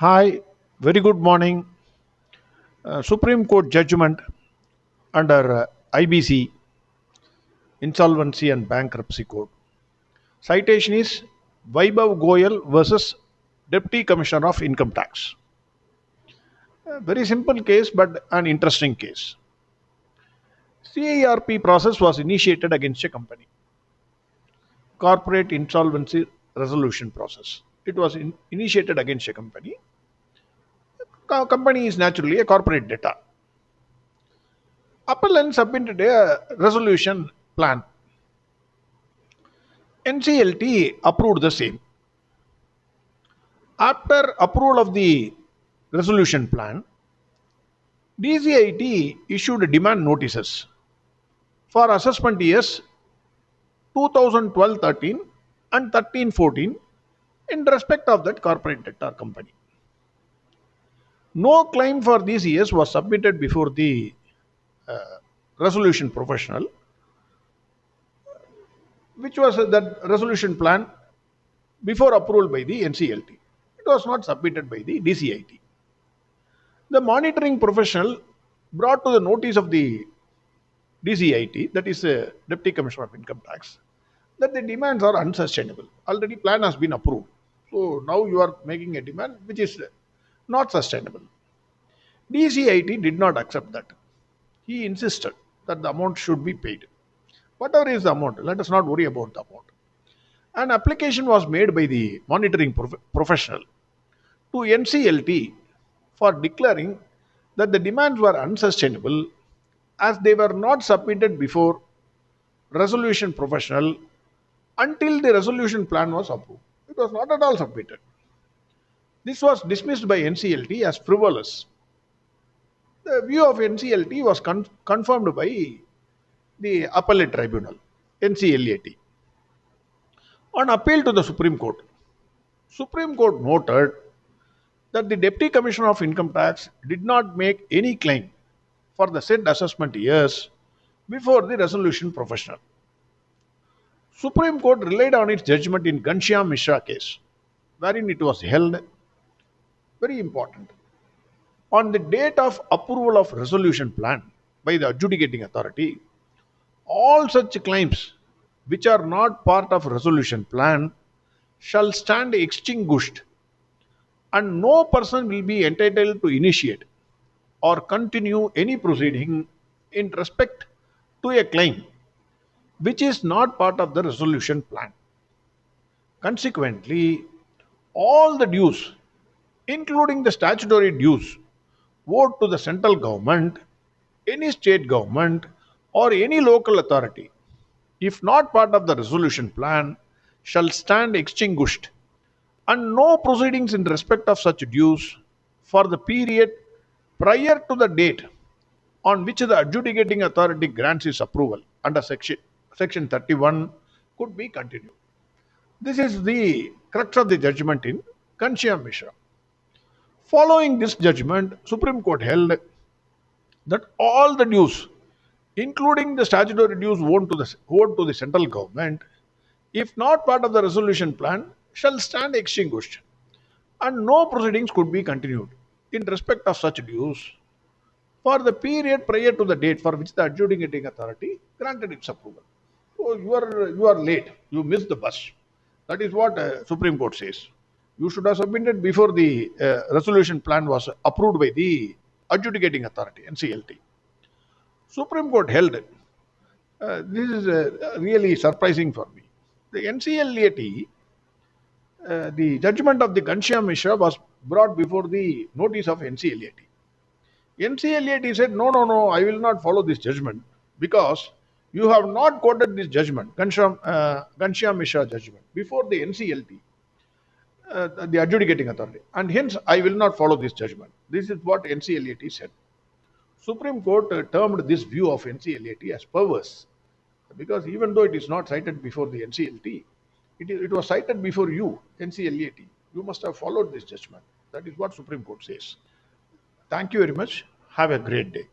Hi, very good morning. Supreme Court judgment under IBC, Insolvency and Bankruptcy Code. Citation is Vaibhav Goyal versus Deputy Commissioner of Income Tax. A very simple case, but an interesting case. CIRP process was initiated against a company, Corporate Insolvency Resolution Process. It was initiated against a company. Company is naturally a corporate debtor. Appellant submitted a resolution plan. NCLT approved the same. After approval of the resolution plan, DCIT issued demand notices for assessment years 2012-13 and 13-14 in respect of that corporate debtor company. No claim for these years was submitted before the resolution professional, which was that resolution plan before approval by the NCLT. It was not submitted by the DCIT. The monitoring professional brought to the notice of the DCIT, that is Deputy Commissioner of Income Tax, that the demands are unsustainable. Already plan has been approved. So now you are making a demand which is not sustainable. DCIT did not accept that. He insisted that the amount should be paid. Whatever is the amount, let us not worry about the amount. An application was made by the monitoring professional to NCLT for declaring that the demands were unsustainable as they were not submitted before resolution professional until the resolution plan was approved. It was not at all submitted. This was dismissed by NCLT as frivolous. The view of NCLT was confirmed by the appellate tribunal, NCLAT. On appeal to the Supreme Court noted that the Deputy Commissioner of Income Tax did not make any claim for the said assessment years before the resolution professional. Supreme Court relied on its judgment in Ghanshyam Mishra case, wherein it was held, very important, on the date of approval of resolution plan by the adjudicating authority, all such claims which are not part of resolution plan shall stand extinguished, and no person will be entitled to initiate or continue any proceeding in respect to a claim which is not part of the resolution plan. Consequently, all the dues, including the statutory dues owed to the central government, any state government, or any local authority, if not part of the resolution plan, shall stand extinguished, and no proceedings in respect of such dues for the period prior to the date on which the adjudicating authority grants its approval under section 31 could be continued. This is the crux of the judgment in Ghanshyam Mishra. Following this judgment, Supreme Court held that all the dues, including the statutory dues owed to the central government, if not part of the resolution plan, shall stand extinguished, and no proceedings could be continued in respect of such dues for the period prior to the date for which the adjudicating authority granted its approval. So you are late. You missed the bus. That is what Supreme Court says. You should have submitted before the resolution plan was approved by the adjudicating authority, NCLT. Supreme Court held it. This is really surprising for me. The NCLAT, the judgment of the Ghanshyam Mishra was brought before the notice of NCLAT. NCLAT said, no, I will not follow this judgment because you have not quoted this judgment, Ghanshyam Mishra judgment, before the NCLT, the adjudicating authority, and hence I will not follow this judgment. This is what NCLAT said. Supreme Court termed this view of NCLAT as perverse because even though it is not cited before the NCLT, it was cited before you, NCLAT. You must have followed this judgment. That is what Supreme Court says. Thank you very much. Have a great day.